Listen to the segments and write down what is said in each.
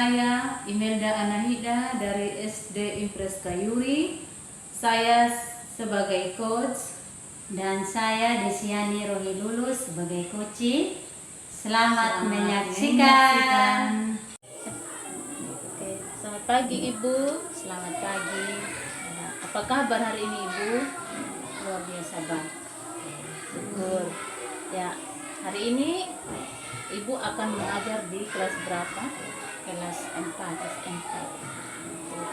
saya Imelda Anahida dari SD Impres Kayuri. Saya sebagai coach dan saya Desiani Rohi Lulus sebagai coach. Selamat menyaksikan. Oke, selamat pagi Ibu. Selamat pagi. Apa kabar hari ini Ibu? Luar biasa baik. Syukur. Ya, hari ini Ibu akan mengajar di kelas berapa? Kelas 4.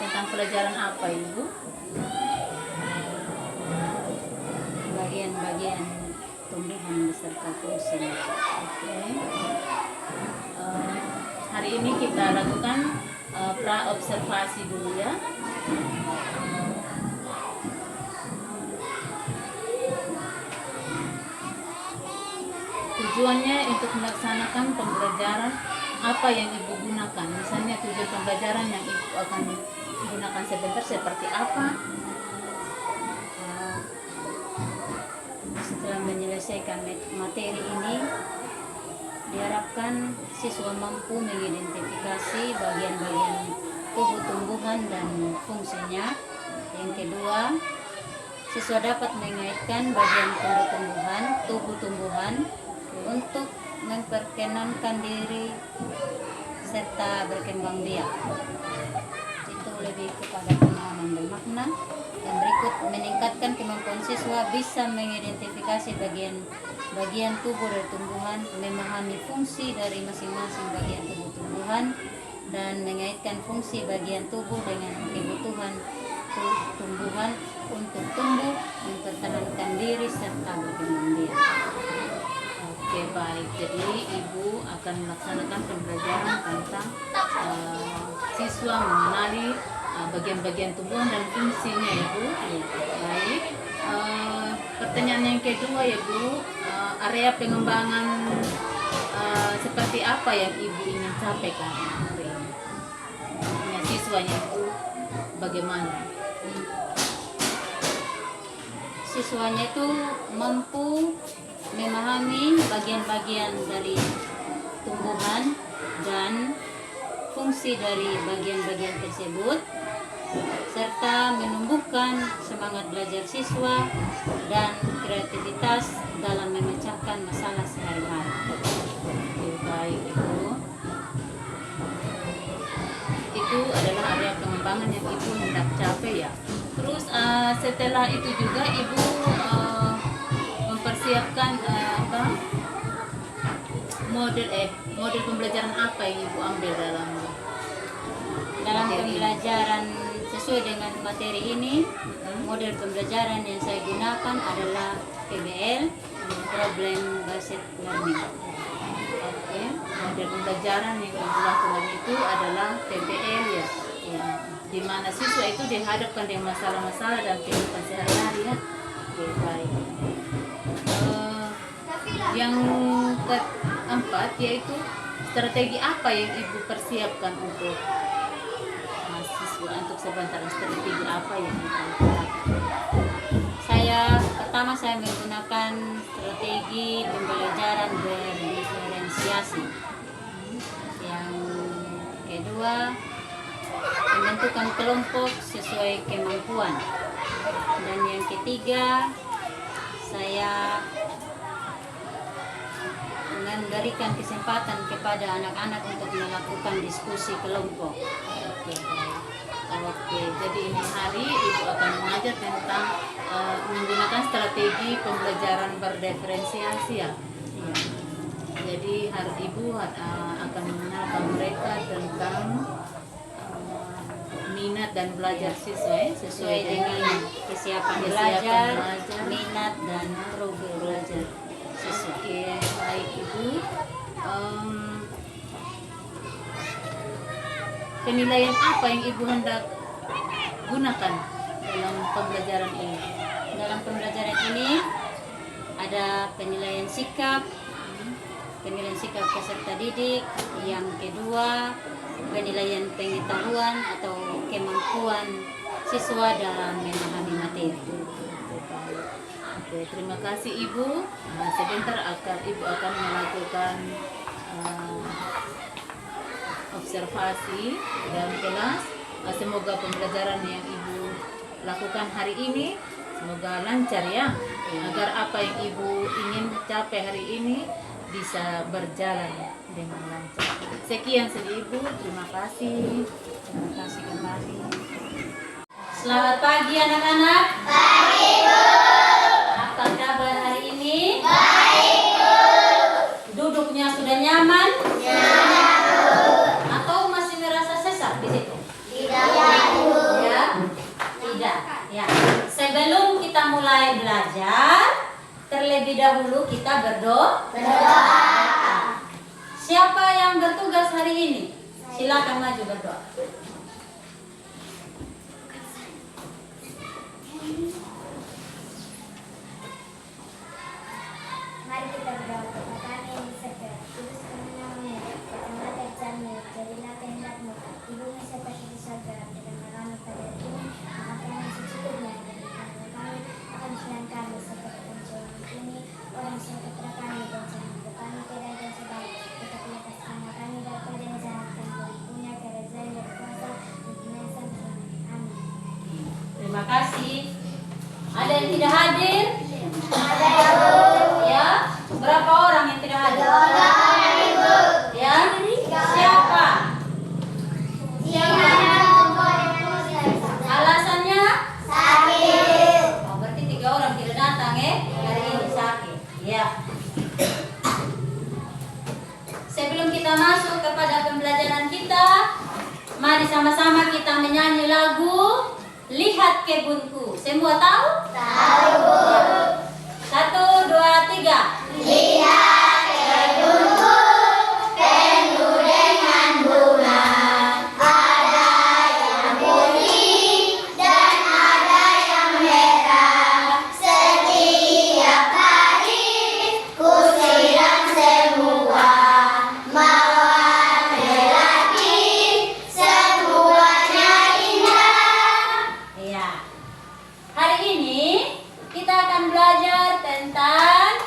Tentang pelajaran apa Ibu? Bagian-bagian tumbuhan beserta fungsi. Oke. Hari ini kita lakukan pra observasi dulu ya. Tujuannya untuk melaksanakan pembelajaran apa yang Ibu gunakan. Misalnya tujuan pembelajaran yang Ibu akan gunakan sebentar seperti apa? Setelah menyelesaikan materi ini, diharapkan siswa mampu mengidentifikasi bagian-bagian tubuh tumbuhan dan fungsinya. Yang kedua, siswa dapat mengaitkan bagian tubuh tumbuhan untuk memperkenankan diri serta berkembang biak. Itu lebih kepada pemahaman bermakna. Dan berikut, meningkatkan kemampuan siswa bisa mengidentifikasi bagian tubuh dari tumbuhan, memahami fungsi dari masing-masing bagian tubuh tumbuhan, dan mengaitkan fungsi bagian tubuh dengan kebutuhan tumbuhan untuk tumbuh, mempertahankan diri serta berkembang biak. Oke, baik. Jadi Ibu akan melaksanakan pembelajaran tentang siswa mengenali bagian-bagian tumbuhan dan fungsinya ya Bu. Baik. Pertanyaan yang kedua ya Bu, area pengembangan seperti apa yang Ibu ingin sampaikan hari ini? Siswanya Bu bagaimana? Siswanya itu mampu memahami bagian-bagian dari tumbuhan dan fungsi dari bagian-bagian tersebut, serta menumbuhkan semangat belajar siswa dan kreativitas dalam memecahkan masalah sehari-hari. Baik Ibu. Itu adalah area pengembangan yang Ibu hendak capai ya. Terus setelah itu juga Ibu mempersiapkan model pembelajaran apa yang Ibu ambil dalam pembelajaran sesuai dengan materi ini. Model pembelajaran yang saya gunakan adalah PBL, Problem Based Learning. Oke, model pembelajaran yang Ibu lakukan itu adalah PBL ya. Di mana siswa itu dihadapkan dengan masalah-masalah dan kehidupan sehari-hari ya. Oke, baik. Yang keempat yaitu strategi apa yang Ibu persiapkan untuk mahasiswa untuk sebentar, strategi apa yang Ibu lakukan? Pertama saya menggunakan strategi pembelajaran berdiferensiasi. Yang kedua, menentukan kelompok sesuai kemampuan. Dan yang ketiga, saya memberikan kesempatan kepada anak-anak untuk melakukan diskusi kelompok. Oke, jadi ini hari Ibu akan mengajar tentang menggunakan strategi pembelajaran berdiferensiasi ya. Jadi hari Ibu akan mengenalkan mereka tentang minat dan belajar siswa sesuai dengan kesiapan belajar, minat dan profil belajar siswa. Oke, baik Ibu. Penilaian apa yang Ibu hendak gunakan dalam pembelajaran ini? Dalam pembelajaran ini ada penilaian sikap peserta didik. Yang kedua, penilaian pengetahuan atau kemampuan siswa dalam memahami materi. Oke, terima kasih Ibu. Sebentar Ibu akan melakukan observasi dalam kelas. Semoga pembelajaran yang Ibu lakukan hari ini semoga lancar ya, agar apa yang Ibu ingin capai hari ini bisa berjalan dengan lancar. Sekian saja Ibu, terima kasih. Terima kasih kembali. Selamat pagi anak-anak. Apa kabar hari ini? Duduknya sudah nyaman? Atau masih merasa sesak di situ? Ya? Tidak. Ya. Sebelum kita mulai belajar, terlebih dahulu kita berdoa. Siapa yang bertugas hari ini? Silakan maju berdoa. Mari kita berdoa kepada Kami yang di surga. Kudus kami namanya, datanglah kerjaanmu, jadilah kehendakmu di bumi seperti di surga. Berikanlah kami pada hari ini makan yang secukupnya, dan berikanlah kami akan kesalahan kami seperti pencuri ini orang yang kepada kami, dan jangan membawa kami ke dalam cobaan, tetapi lepaskan kami daripada yang jahat, dan Tuhan punya kerajaan dan kuasa dan kemuliaan sampai. Amin. Terima kasih. Ada yang tidak hadir? Ya, berapa orang yang tidak hadir? Ya, siapa? Alasannya? Oh, berarti 3 orang tidak datang hari ini sakit. Ya. Sebelum kita masuk kepada pembelajaran kita, mari sama-sama kita menyanyi lagu Lihat Kebunku. Semua tahu? Tahu. 1, 2, 3. Lihat kebunku penuh dengan bunga, ada yang putih dan ada yang merah. Setiap hari ku siram semua, mawar melati semuanya indah. Ya. Hari ini kita akan belajar tentang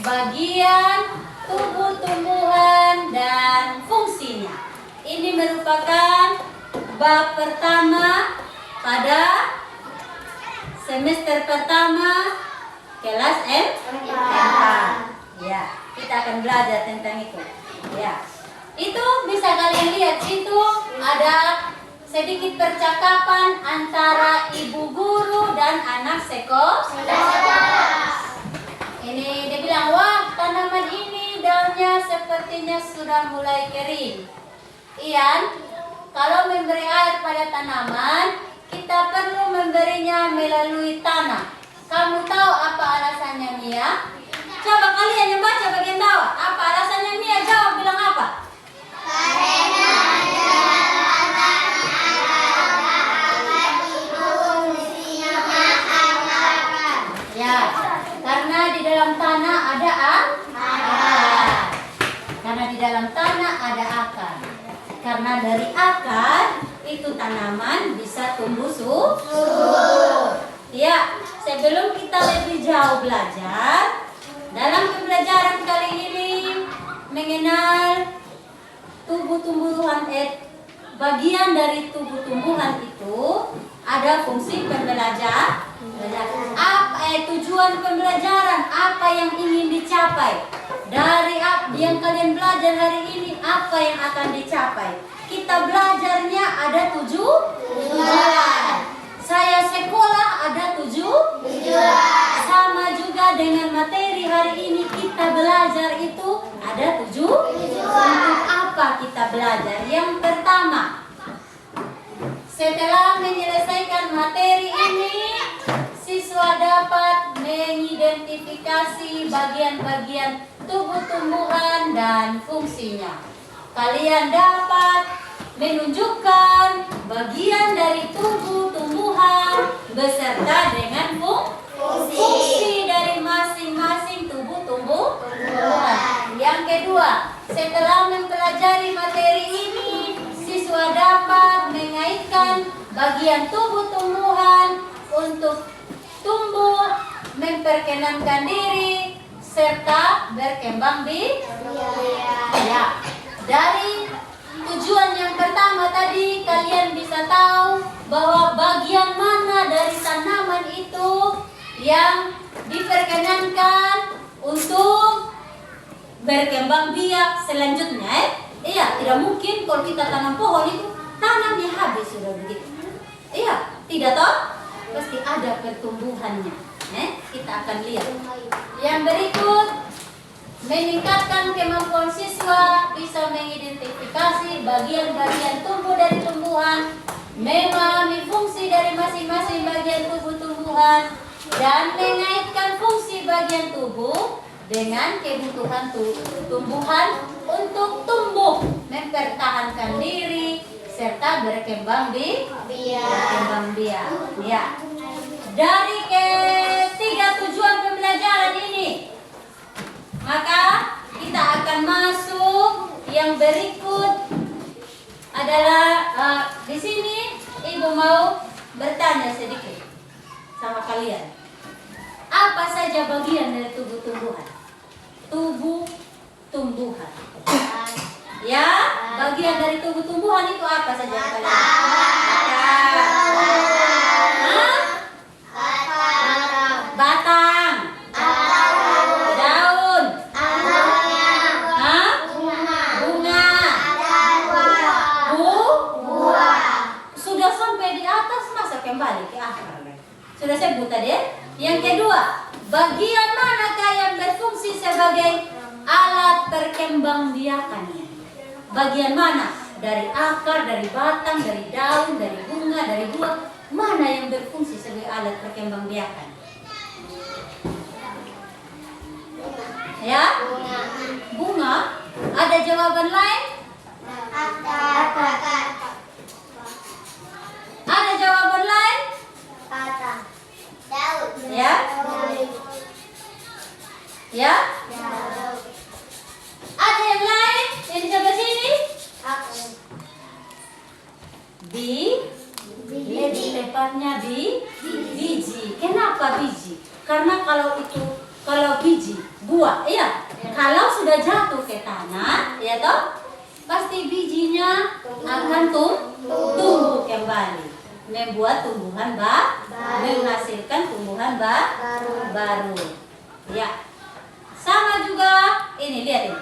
bagian tubuh tumbuhan dan fungsinya. Ini merupakan bab pertama pada semester pertama kelas M4. Ya, kita akan belajar tentang itu. Ya. Itu bisa kalian lihat situ ada sedikit percakapan antara ibu guru dan anak sekolah. Ini dia bilang, wah tanaman ini daunnya sepertinya sudah mulai kering. Ian, kalau memberi air pada tanaman, kita perlu memberinya melalui tanah. Kamu tahu apa alasannya, Mia? Coba kalian yang baca bagian bawah. Apa alasannya, Mia? Jawab, bilang apa? Ya, karena di dalam tanah ada akar. Karena di dalam tanah ada akar. Karena dari akar itu tanaman bisa tumbuh subur. Ya, sebelum kita lebih jauh belajar, dalam pembelajaran kali ini mengenal tubuh tumbuhan, bagian dari tubuh tumbuhan itu ada fungsi pembelajaran. Apa tujuan pembelajaran? Apa yang ingin dicapai? Dari yang kalian belajar hari ini, apa yang akan dicapai? Kita belajarnya ada tujuan. Saya sekolah ada tujuan. Sama juga dengan materi hari ini kita belajar itu ada tujuan. Untuk apa kita belajar? Yang pertama, setelah menyelesaikan materi ini, siswa dapat mengidentifikasi bagian-bagian tubuh tumbuhan dan fungsinya. Kalian dapat menunjukkan bagian dari tubuh tumbuhan beserta dengan fungsi dari masing-masing tubuh tumbuhan. Yang kedua, setelah mempelajari materi ini, siswa dapat mengaitkan bagian tubuh tumbuhan untuk tumbuh, memperkenankan diri, serta berkembang biak. Ya, dari tujuan yang pertama tadi kalian bisa tahu bahwa bagian mana dari tanaman itu yang diperkenankan untuk berkembang biak selanjutnya. Iya, tidak mungkin kalau kita tanam pohon itu tanamnya habis sudah begitu. Iya, tidak toh? Pasti ada pertumbuhannya. Kita akan lihat. Yang berikut, meningkatkan kemampuan siswa bisa mengidentifikasi bagian-bagian tubuh dari tumbuhan, memahami fungsi dari masing-masing bagian tubuh tumbuhan, dan mengaitkan fungsi bagian tubuh dengan kebutuhan tumbuhan untuk tumbuh, mempertahankan diri, serta berkembang biak. Ya. Dari ketiga tujuan pembelajaran ini, maka kita akan masuk yang berikut adalah di sini Ibu mau bertanya sedikit sama kalian. Apa saja bagian dari tubuh tumbuhan? Tubuh tumbuhan. Ya, bagian dari tubuh tumbuhan itu apa saja kalian? Batang. Daun. Bunga. Sudah sampai di atas, masa kembali ke akar? Sudah sebut tadi. Yang kedua, bagian manakah yang berfungsi sebagai alat perkembangbiakannya? Bagian mana? Dari akar, dari batang, dari daun, dari bunga, dari buah. Mana yang berfungsi sebagai alat perkembangbiakan? Ya? Bunga. Ada jawaban lain? Ada jawaban lain? Ya? Ya? Ada yang lain? Yang di sebelah sini? Lebih tepatnya biji. Kenapa biji? Karena kalau biji buah, iya. Kalau sudah jatuh ke tanah, ya toh, pasti bijinya akan tumbuh kembali, membuat tumbuhan menghasilkan tumbuhan baru. Ya. Sama juga ini, lihat ini.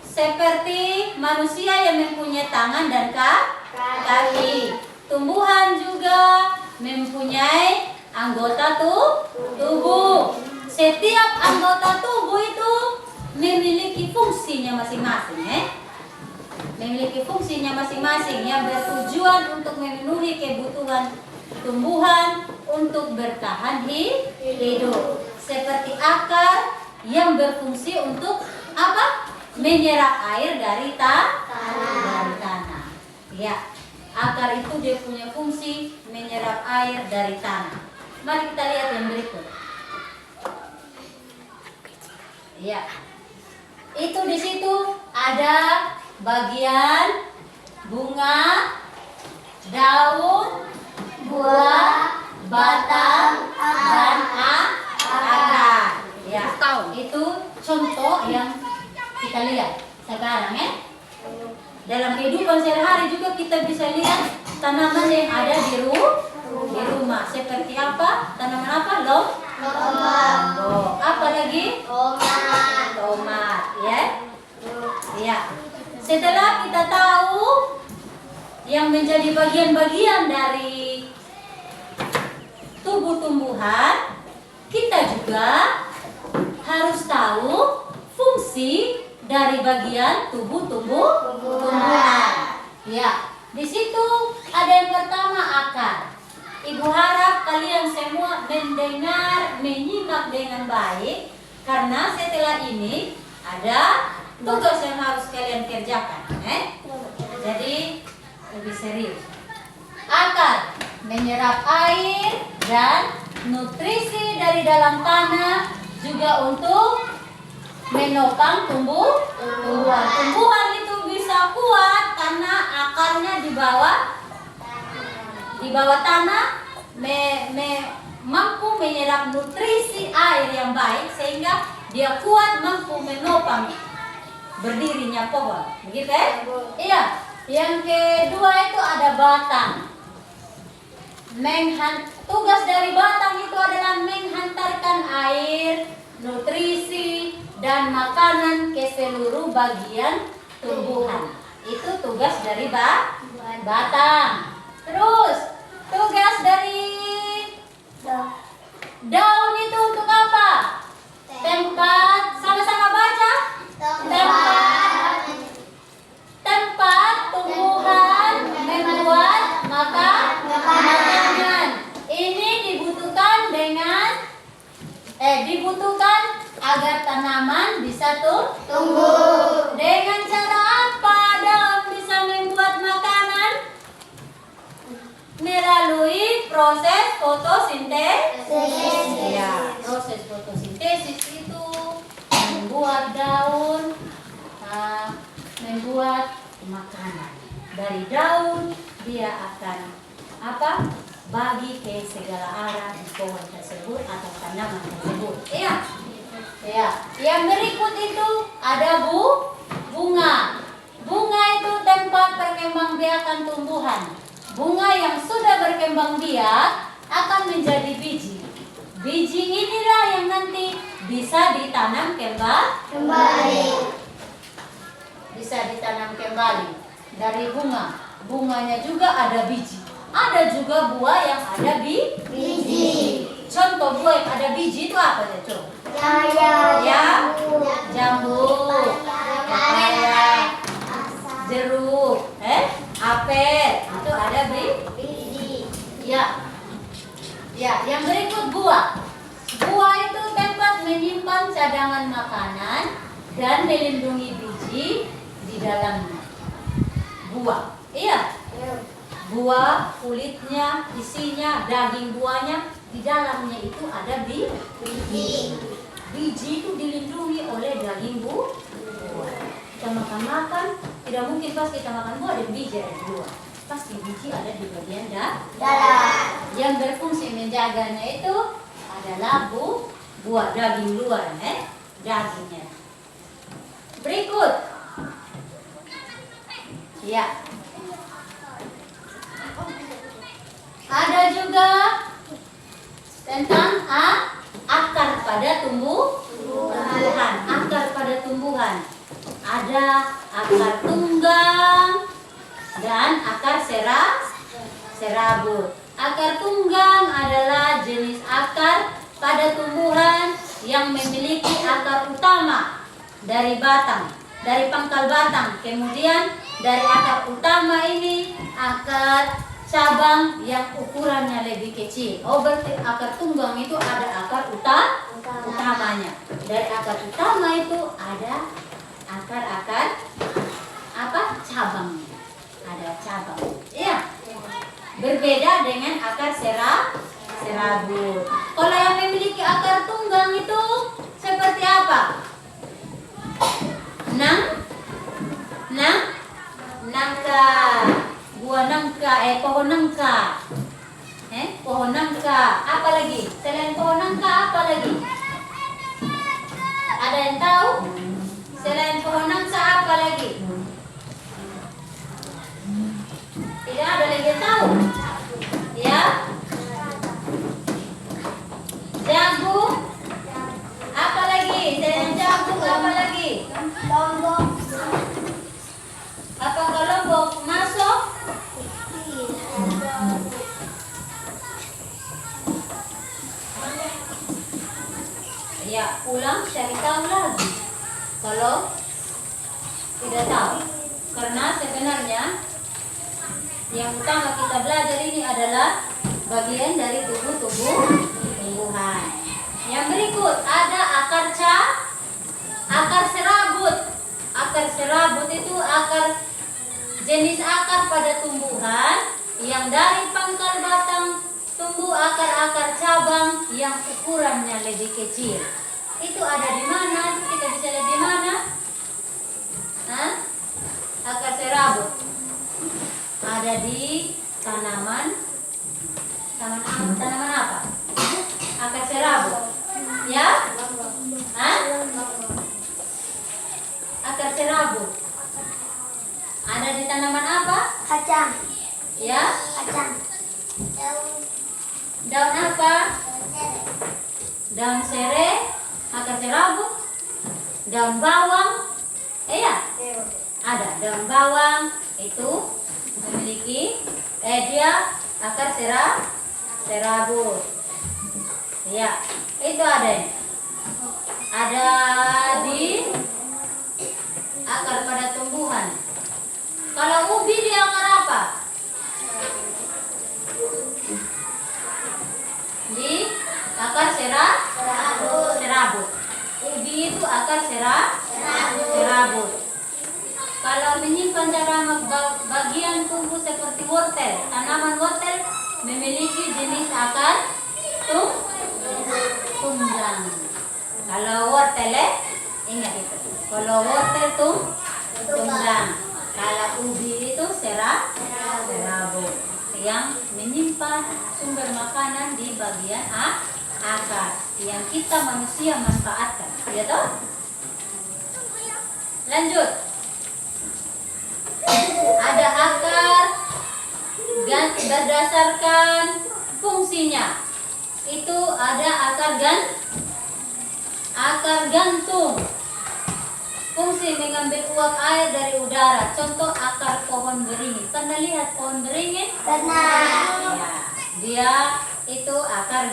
Seperti manusia yang mempunyai tangan dan kaki. Tumbuhan juga mempunyai anggota tubuh. Setiap anggota tubuh itu memiliki fungsinya masing-masing. Memiliki fungsinya masing-masing yang bertujuan untuk memenuhi kebutuhan tumbuhan untuk bertahan hidup. Seperti akar yang berfungsi untuk apa? Menyerap air dari tanah. Ya, akar itu dia punya fungsi menyerap air dari tanah. Mari kita lihat yang berikut. Ya, itu di situ ada bagian bunga, daun, buah, batang, dan akar. Ya, itu contoh yang kita lihat sekarang ya. Dalam kehidupan sehari-hari juga kita bisa lihat tanaman yang ada di rumah. Seperti apa? Tanaman apa? Lombok. Apa lagi? Tomat. Ya. Ya. Setelah kita tahu yang menjadi bagian-bagian dari tubuh tumbuhan, kita juga harus tahu fungsi dari bagian tubuh tumbuhan. Ya, di situ ada yang pertama akar. Ibu harap kalian semua mendengar, menyimak dengan baik, karena setelah ini ada tugas yang harus kalian kerjakan. Jadi lebih serius. Akar menyerap air dan nutrisi dari dalam tanah juga untuk menopang tumbuhan. Tumbuhan itu bisa kuat karena akarnya di bawah tanah, mampu menyerap nutrisi air yang baik sehingga dia kuat, mampu menopang berdirinya pohon. Begitu ya? Iya. Yang kedua itu ada batang. Tugas dari batang itu adalah menghantarkan air, nutrisi, dan makanan ke seluruh bagian tumbuhan. Itu tugas dari batang. Terus tugas dari daun itu untuk apa? Tempat, sama-sama baca. Tempat tumbuhan membuat makanan. Ini dibutuhkan agar tanaman bisa tumbuh. Dengan cara apa daun bisa membuat makanan? Melalui proses fotosintesis. Ya, proses fotosintesis itu membuat daun membuat makanan. Dari daun dia akan bagi ke segala arah di pohon tersebut atau tanaman tersebut. Iya. Ya. Yang berikut itu ada bunga. Bunga itu tempat perkembangbiakan tumbuhan. Bunga yang sudah berkembang biak akan menjadi biji. Biji inilah yang nanti bisa ditanam kembali. Bisa ditanam kembali dari bunga. Bunganya juga ada biji. Ada juga buah yang ada biji. Contoh buah yang ada biji itu apa ya, Cok? Jambu, pepaya, jeruk, apel, itu ada biji. Ya. Ya, yang berikut buah. Buah itu tempat menyimpan cadangan makanan dan melindungi biji di dalamnya. Buah. Iya. Buah, kulitnya, isinya, daging buahnya, di dalamnya itu ada biji. Biji itu dilindungi oleh daging buah. Kita makan, tidak mungkin pas kita makan buah dan biji ada di luar. Pasti biji ada di bagian dalam. Yang berfungsi menjaganya itu adalah buah daging luar, dagingnya. Berikut. Ya. Ada juga tentang akar pada tumbuhan. Akar pada tumbuhan. Ada akar tunggang dan akar serabut. Akar tunggang adalah jenis akar pada tumbuhan yang memiliki akar utama dari batang, dari pangkal batang. Kemudian dari akar utama ini akar cabang yang ukurannya lebih kecil. Oh, berarti akar tunggang itu ada akar utamanya. Dari akar utama itu ada akar-akar cabang. Ada cabang. Iya. Berbeda dengan akar serabut. Kalau yang memiliki akar tunggang itu seperti apa? Nangka. Buah nangka, pohon nangka. Pohon nangka. Apa lagi? Selain pohon nangka, apa lagi? Ada yang tahu? Selain pohon nangka, apa lagi? Tidak ada lagi yang tahu? Ya? Jagung. Apa lagi? Selain jagung, apa lagi? Lombok. Apakah lombok masuk? Ya, pulang cari tahu lagi. Kalau tidak tahu, karena sebenarnya yang utama kita belajar ini adalah bagian dari tumbuhan. Yang berikut ada akar serabut. Akar serabut itu jenis akar pada tumbuhan yang dari pangkal batang tumbuh akar-akar cabang yang ukurannya lebih kecil. Itu ada di mana? Kita bisa lihat di mana? Akar serabut ada di tanaman apa? Akar serabut. Ya? Akar serabut? Ada di tanaman apa? Kacang. Ya, Kacang. Daun. daun apa? Daun serai, akar serabut, daun bawang. Iya, ada daun bawang itu memiliki dia akar serabut. Iya, itu ada. Ada di akar pada tumbuhan. Kalau ubi di akar apa? Di akar serabut. Ubi itu akar serabut. Kalau menyimpan cara bagian tumbuh seperti wortel, tanaman wortel memiliki jenis akar tunggang. Kalau wortel ingat itu. Kalau wortel tunggang. Kalau ubi itu serabut yang menyimpan sumber makanan di bagian akar yang kita manusia manfaatkan. Ya toh? Lanjut. Ada akar berdasarkan fungsinya. Itu ada akar gantung. Fungsi mengambil uap air dari udara. Contoh akar pohon beringin. Pernah lihat pohon beringin? Pernah. Ya, dia itu akar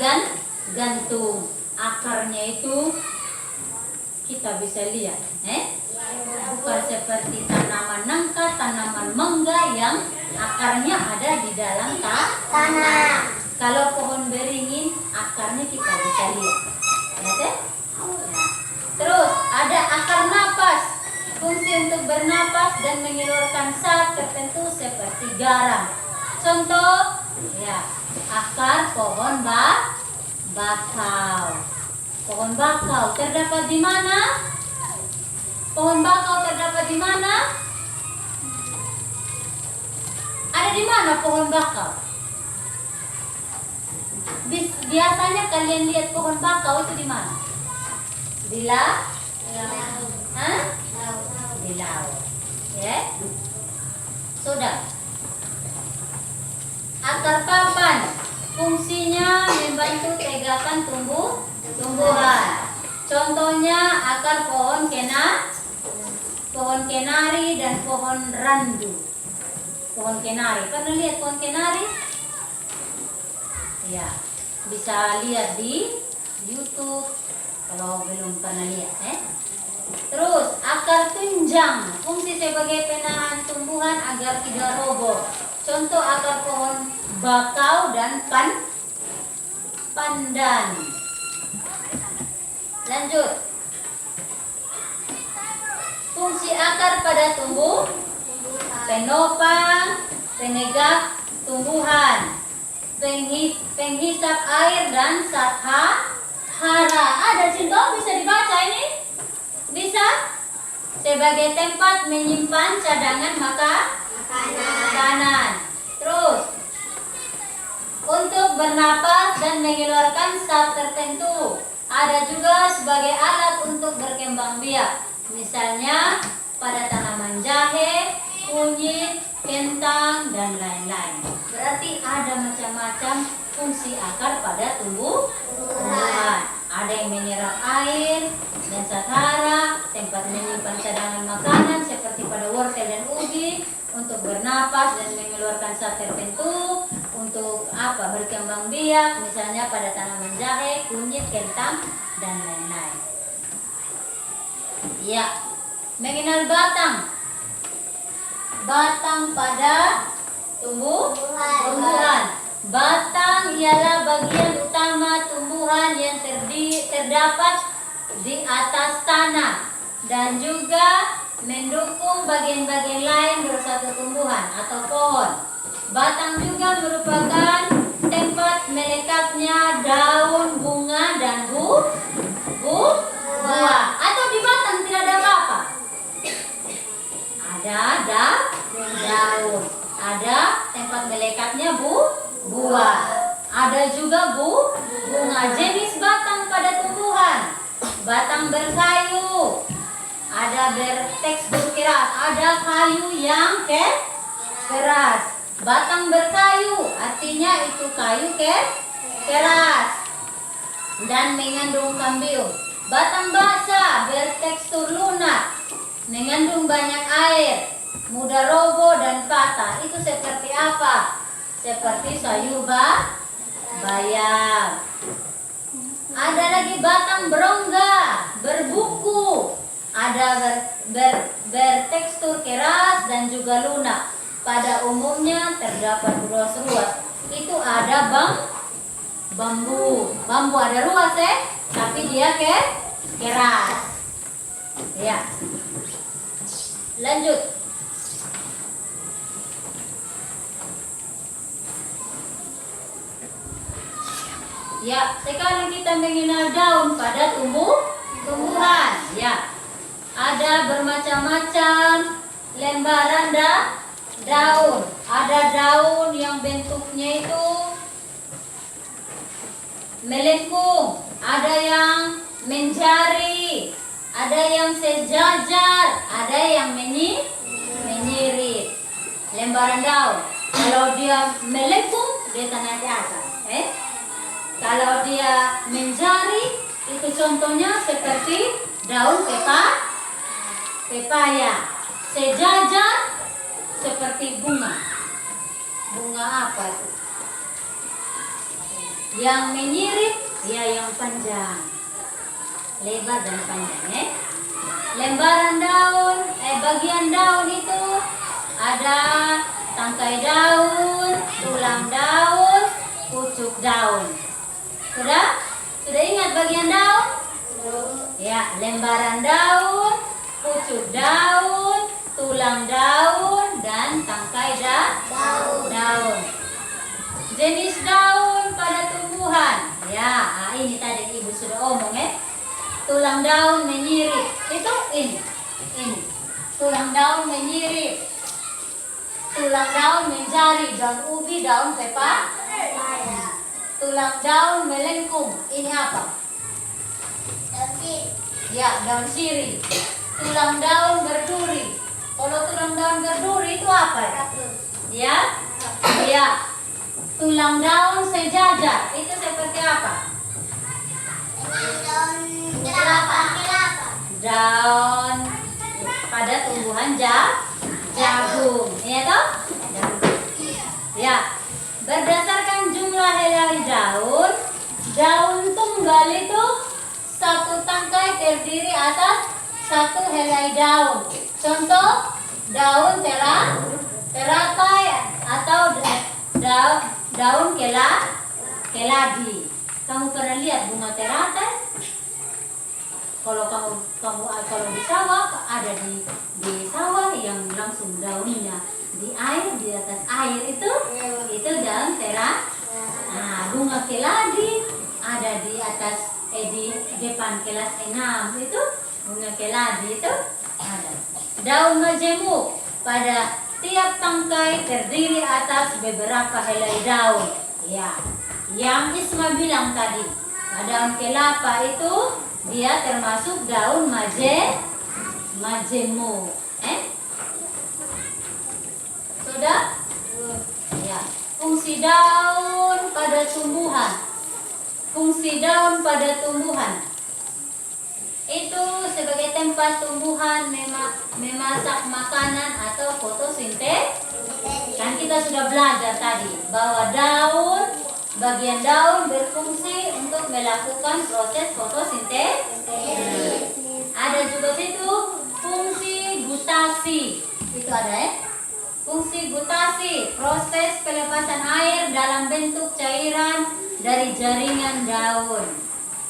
gantung. Akarnya itu kita bisa lihat, bukan seperti tanaman nangka, tanaman mangga yang akarnya ada di dalam Tanah. Kalau pohon beringin, akarnya kita bisa lihat. Lihat ya? Terus ada akar napas. Fungsi untuk bernapas dan mengeluarkan zat tertentu seperti garam. Contoh, ya, akar pohon bakau. Pohon bakau terdapat di mana? Pohon bakau terdapat di mana? Ada di mana pohon bakau? Biasanya kalian lihat pohon bakau itu di mana? Di laut. Di laut. Ya. Sudah. Akar papan fungsinya membantu tegakkan tumbuhan. Contohnya akar pohon kenari dan pohon randu. Pohon kenari. Pernah lihat pohon kenari? Ya, bisa lihat di YouTube kalau belum pernah lihat. Terus akar tunjang fungsi sebagai penahan tumbuhan agar tidak roboh. Contoh akar pohon bakau dan pandan. Lanjut. Fungsi akar pada tumbuh penopang, penegak tumbuhan, penghisap air dan zat hara. Ada contoh bisa dibaca ini? Bisa? Sebagai tempat menyimpan cadangan makanan. Terus untuk bernapas dan mengeluarkan zat tertentu. Ada juga sebagai alat untuk berkembang biak. Misalnya pada tanaman jahe, kunyit, kentang, dan lain-lain. Berarti ada macam-macam fungsi akar pada tumbuhan. Ada yang menyerap air dan zat hara, tempat menyimpan cadangan makanan seperti pada wortel dan ubi, untuk bernapas dan mengeluarkan zat tertentu, untuk berkembang biak, misalnya pada tanaman jahe, kunyit, kentang, dan lain-lain. Ya, mengenal batang. Batang pada tumbuhan. Batang ialah bagian utama tumbuhan yang terdapat di atas tanah dan juga mendukung bagian-bagian lain bersatu tumbuhan atau pohon. Batang juga merupakan tempat melekatnya daun, bunga, dan buah. Atau di batang tidak ada apa-apa? Ada daun, ada tempat melekatnya buah, ada juga bunga. Jenis batang pada tumbuhan, batang berkayu, ada ada bertekstur keras, ada kayu yang keras. Batang berkayu, artinya itu kayu keras dan mengandung kambium. Batang basah bertekstur lunak, mengandung banyak air, mudah roboh dan patah. Itu seperti apa? Seperti sayur bayam. Ada lagi batang berongga, berbuku, ada bertekstur keras dan juga lunak. Pada umumnya terdapat ruas-ruas. Itu ada bambu. Bambu ada ruas tapi dia keras. Ya. Lanjut. Ya, sekarang kita mengenal daun pada tumbuhan. Ya. Ada bermacam-macam lembaran daun. Ada daun yang bentuknya itu melengkung, ada yang menjari, ada yang sejajar, ada yang menyirit. Lembaran daun. Kalau dia melengkung, dia tanah di atas. Kalau dia menjari, itu contohnya seperti daun pepaya. Sejajar seperti bunga. Bunga apa itu? Yang menyirit, ya yang panjang, lebar dan panjang. Lembaran daun, bagian daun itu ada tangkai daun, tulang daun, pucuk daun. Sudah ingat bagian daun? Ya, lembaran daun, pucuk daun, tulang daun, dan tangkai daun. Jenis daun pada tumbuhan. Ya, ini tadi ibu sudah omong Tulang daun menyirit. Itu ini. Tulang daun menyirit. Tulang daun menjari, daun ubi, daun pepaya. Tulang daun melengkung. Ini apa? Ya, daun sirih. Tulang daun berduri. Kalau tulang daun berduri itu apa? Ya. Tulang daun sejajar. Itu seperti apa? Daun pada tumbuhan jagung. Iya toh? Ya. Berdasarkan jumlah helai daun tunggal itu satu tangkai terdiri atas satu helai daun. Contoh, daun teratai atau daun keladi. Kamu pernah lihat bunga teratai? Kalau kalau di sawah, ada di sawah yang langsung daunnya di air, di atas air itu daun teratai. Nah, bunga keladi ada di atas di depan kelas 6 itu bunga keladi itu ada. Daun majemuk pada tiap tangkai terdiri atas beberapa helai daun. Ya, yang Isma bilang tadi, daun kelapa itu dia termasuk daun majemuk. Sudah? Ya. Fungsi daun pada tumbuhan. Fungsi daun pada tumbuhan itu sebagai tempat tumbuhan memasak makanan atau fotosintesis. Kan kita sudah belajar tadi bahwa bagian daun berfungsi untuk melakukan proses fotosintesis. Ada juga situ fungsi gutasi. Itu ada Fungsi gutasi, proses pelepasan air dalam bentuk cairan dari jaringan daun.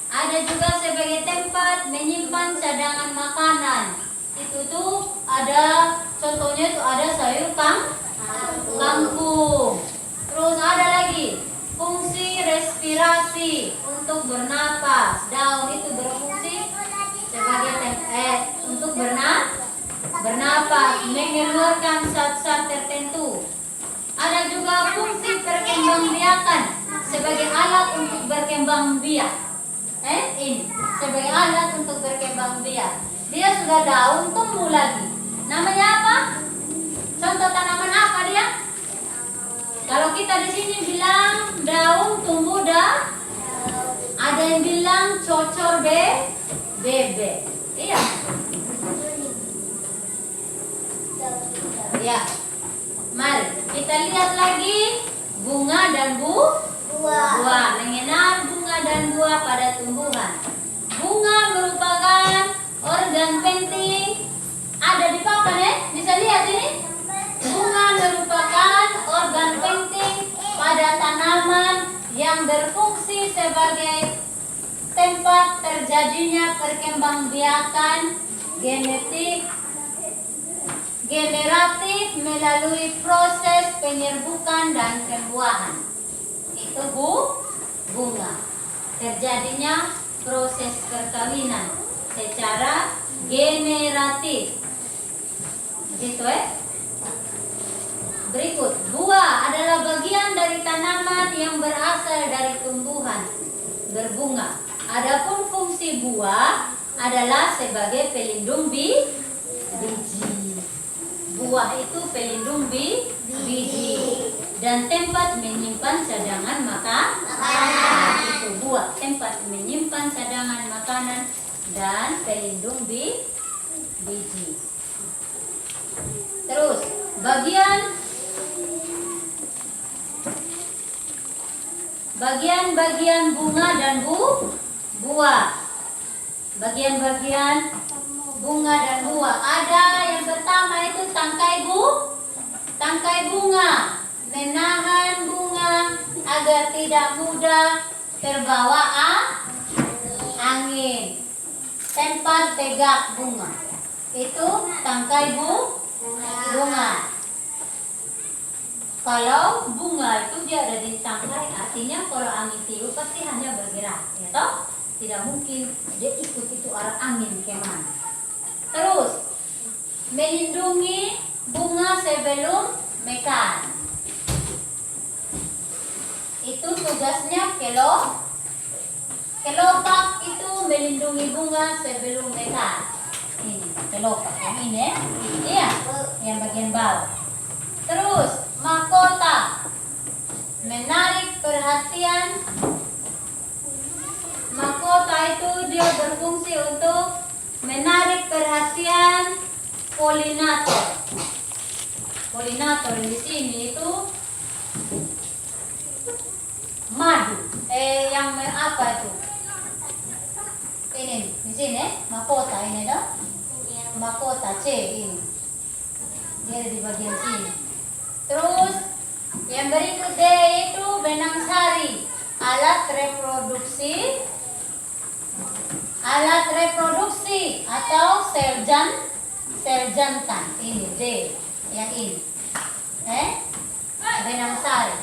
Ada juga sebagai tempat menyimpan cadangan makanan. Itu tuh ada contohnya itu ada sayur kangkung. Terus ada lagi fungsi respirasi untuk bernapas. Daun itu berfungsi sebagai untuk bernapas, mengeluarkan zat-zat tertentu. Ada juga fungsi perkembangbiakan sebagai alat untuk berkembang biak. Ini sebagai alat untuk berkembang biak. Dia enggak daun, tumbuh lagi. Namanya apa? Contoh tanaman apa dia? Kalau kita di sini bilang daun tumbuh dah, ada yang bilang cocor bebek. Iya. Ya. Mari kita lihat lagi bunga dan buah. Mengenal bunga dan buah pada tumbuhan. Bunga merupakan organ penting. Ada di papan ya? Bisa lihat ini? Bunga merupakan organ penting pada tanaman yang berfungsi sebagai tempat terjadinya perkembangbiakan genetik generatif melalui proses penyerbukan dan pembuahan. Itu bunga. Terjadinya proses perkawinan secara generatif. Gitu ya. Berikut, buah adalah bagian dari tanaman yang berasal dari tumbuhan berbunga. Adapun fungsi buah adalah sebagai pelindung biji. Buah itu pelindung biji dan tempat menyimpan cadangan makanan. Itu buah, tempat menyimpan cadangan makanan dan pelindung biji. Terus, bagian-bagian bunga dan buah. Bagian-bagian bunga dan buah. Ada yang pertama itu tangkai bunga. Menahan bunga agar tidak mudah terbawa angin. Tempat tegak bunga. Itu tangkai bunga. Kalau bunga itu dia ada di tangkai, artinya kalau angin tiup pasti hanya bergerak, ya toh? Tidak mungkin dia ikut itu arah angin kemana. Terus, melindungi bunga sebelum mekar. Itu tugasnya kelopak itu melindungi bunga sebelum mekar. Ini kelopak yang ini, iya, yang bagian bawah. Terus, mahkota menarik perhatian. Mahkota itu dia berfungsi untuk menarik perhatian polinator. Polinator di sini itu madu. Apa itu? Ini di sini mahkota ini dong. Mahkota C ini. Dia di bagian sini. Terus yang berikut D itu benang sari, alat reproduksi atau sel jantan. Ini D yang ini. Benang sari.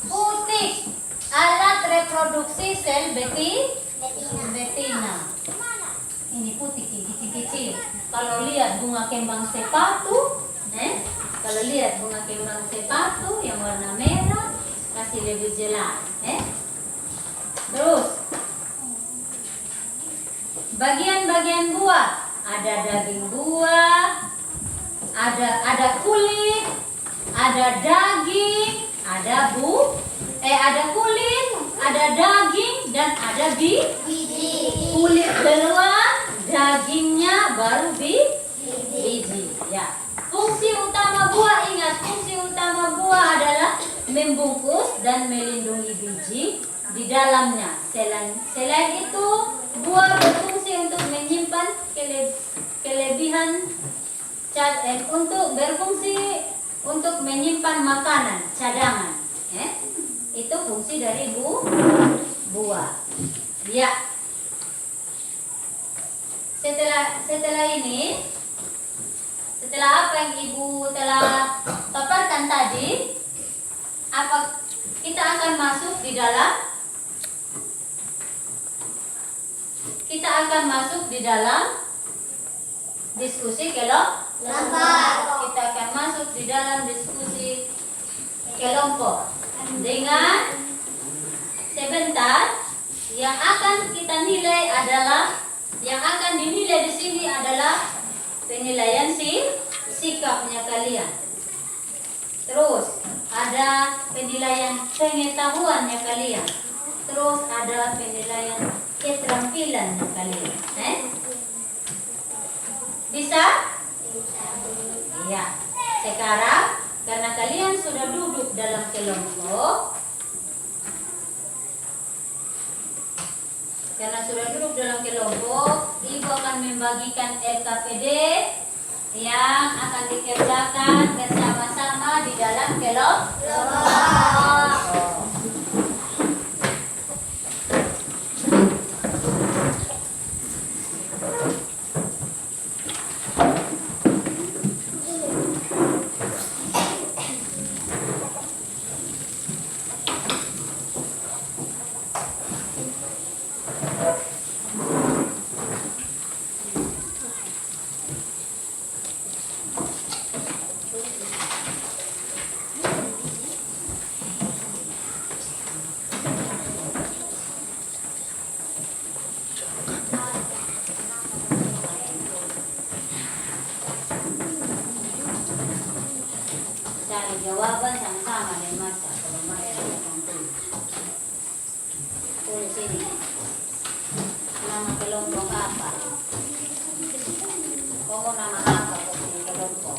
Putih, alat reproduksi sel betina. Ini putih kecil-kecil. Kalau lihat bunga kembang sepatu, kalau lihat bunga kembang sepatu yang warna merah, kasih lebih jelas. Terus, bagian-bagian buah, ada daging buah, ada kulit, ada daging, ada kulit, ada daging dan ada biji. Kulit duluan, dagingnya baru biji. Ya. Fungsi utama buah, ingat, fungsi utama buah adalah membungkus dan melindungi biji di dalamnya. Selain itu, buah berfungsi untuk menyimpan untuk menyimpan makanan, cadangan. Itu fungsi dari buah. Ya. Setelah apa yang Ibu telah paparkan tadi, kita akan masuk di dalam diskusi kelompok. Kita akan masuk di dalam diskusi kelompok dengan sebentar yang akan kita nilai adalah Yang akan dinilai di sini adalah penilaian sikapnya kalian. Terus ada penilaian pengetahuannya kalian. Terus ada penilaian keterampilannya kalian. Bisa? Iya. Sekarang karena kalian sudah duduk dalam kelompok, Ibu akan membagikan LKPD yang akan dikerjakan bersama-sama di dalam kelompok. Cari jawaban sama-sama dan masa. Kalau masa tulis sini. Nama kelompok apa? Kamu nama apa di kelompok?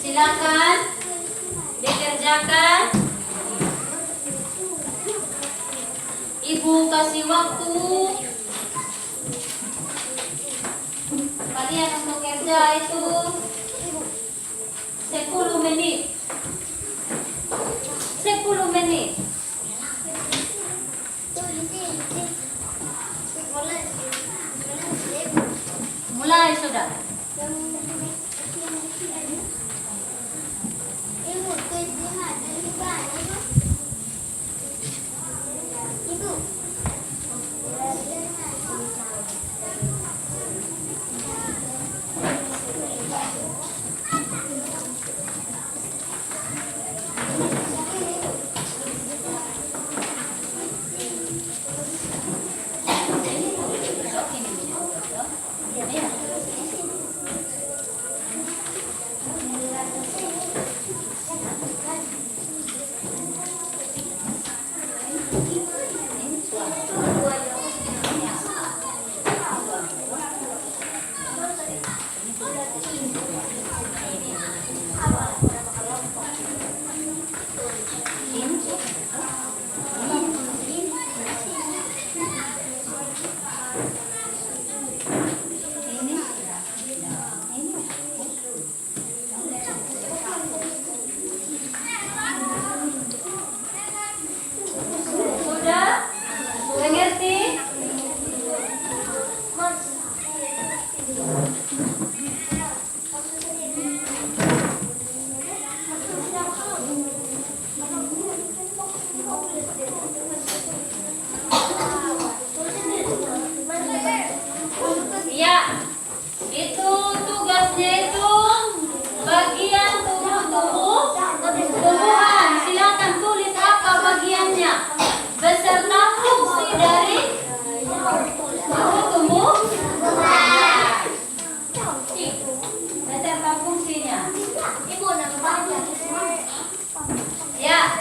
Silakan dikerjakan. Ibu kasih waktu kalian untuk kerja itu 10 menit. 10 menit. Mulai sudah.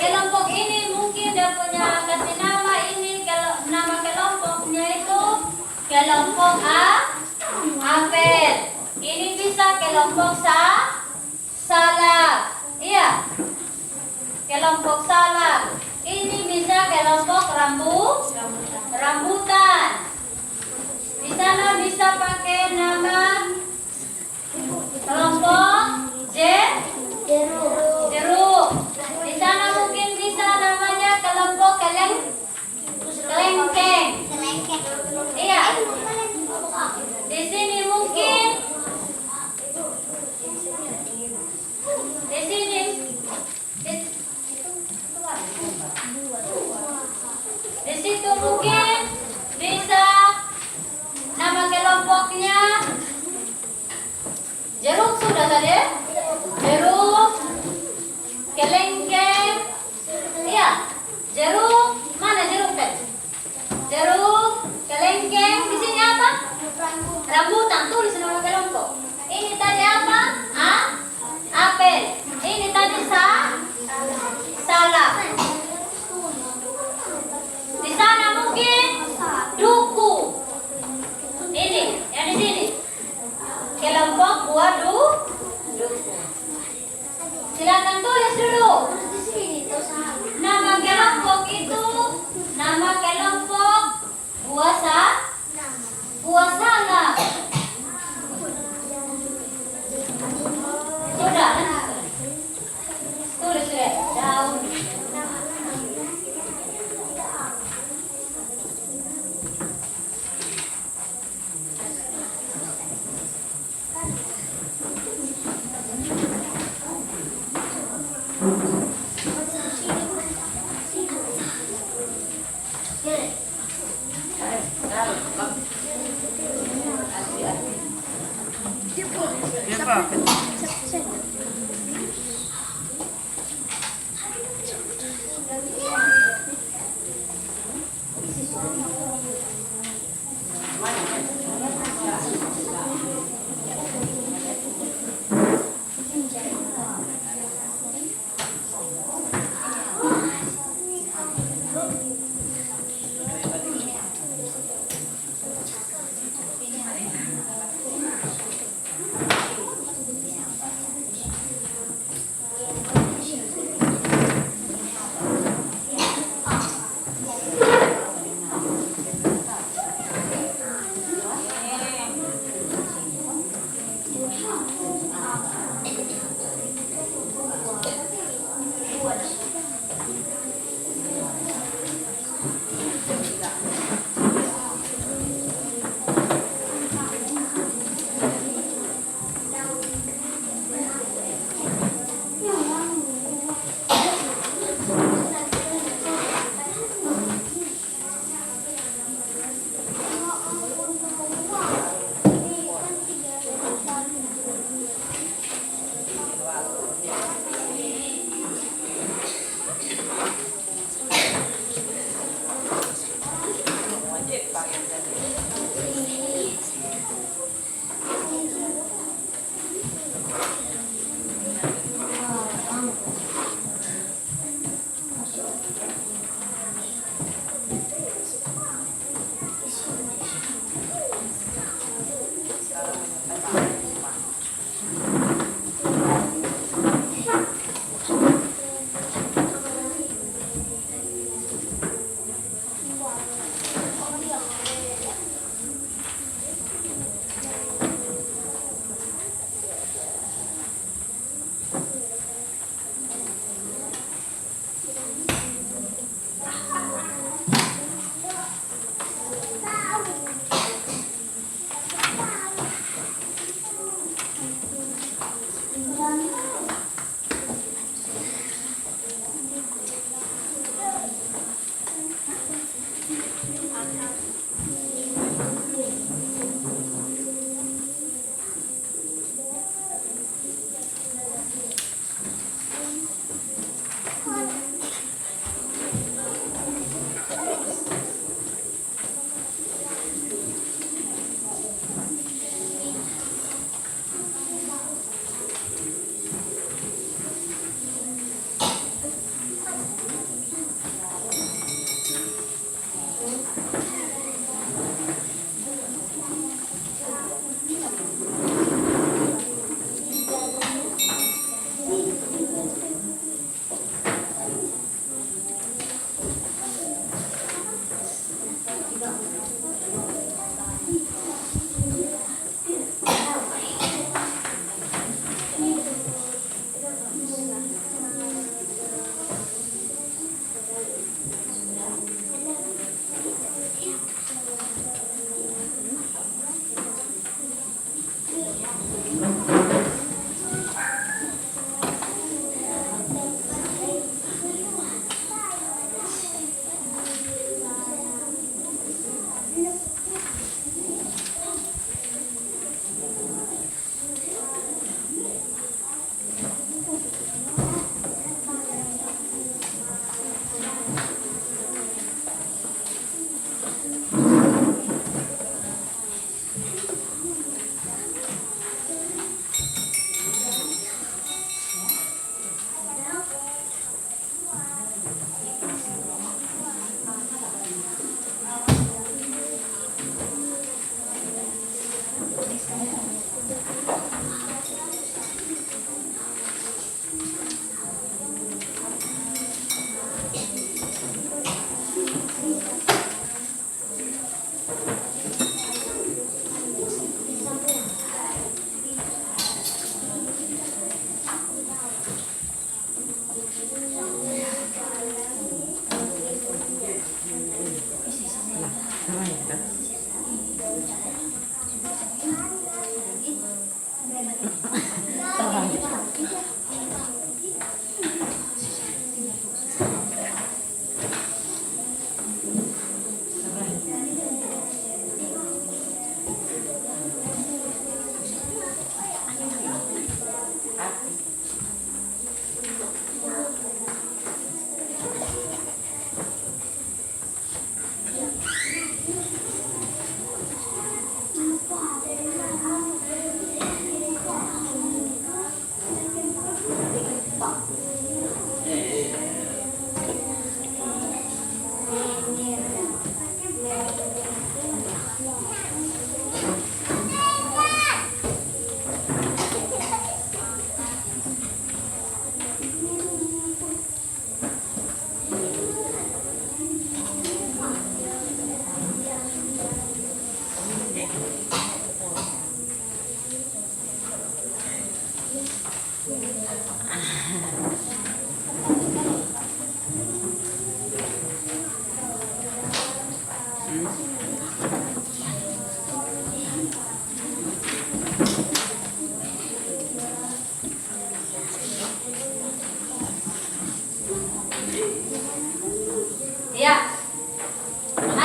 kelompok ini mungkin dia punya kasih nama ini, kalau nama kelompoknya itu kelompok apel. Ini bisa kelompok salak. Iya. Kelompok salak. Ini bisa kelompok rambutan. Di sana bisa pakai nama kelompok jeruk. Di sana mungkin bisa namanya kelompok kelengkeng. Iya. Di sini mungkin di sini di situ mungkin bisa nama kelompoknya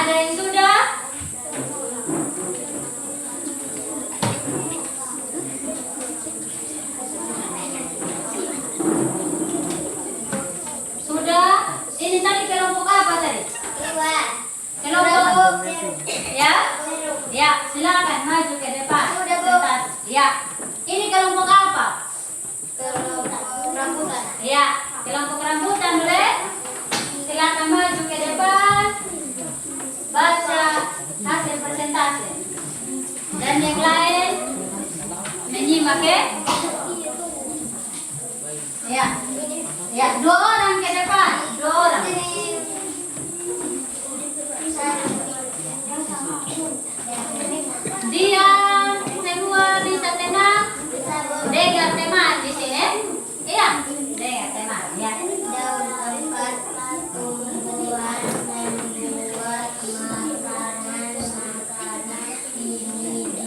Ada yang sudah? Sudah? Ini tadi kelompok apa tadi? Kelompok ya? Ya, silakan maju ke depan. Ya. Ini kelompok apa? Rambutan. Ya, kelompok rambutan boleh? Silakan maju ke depan. Baca hasil presentasi. Dan yang lain menyimak ya? Ya. Ya, 2 orang ke depan. 2 orang. Diam, semua bisa tenang. Dengar teman di sini. Iya, dengar teman ya. Daun tempat tumbuhan membuat makanan ini dibutuhkan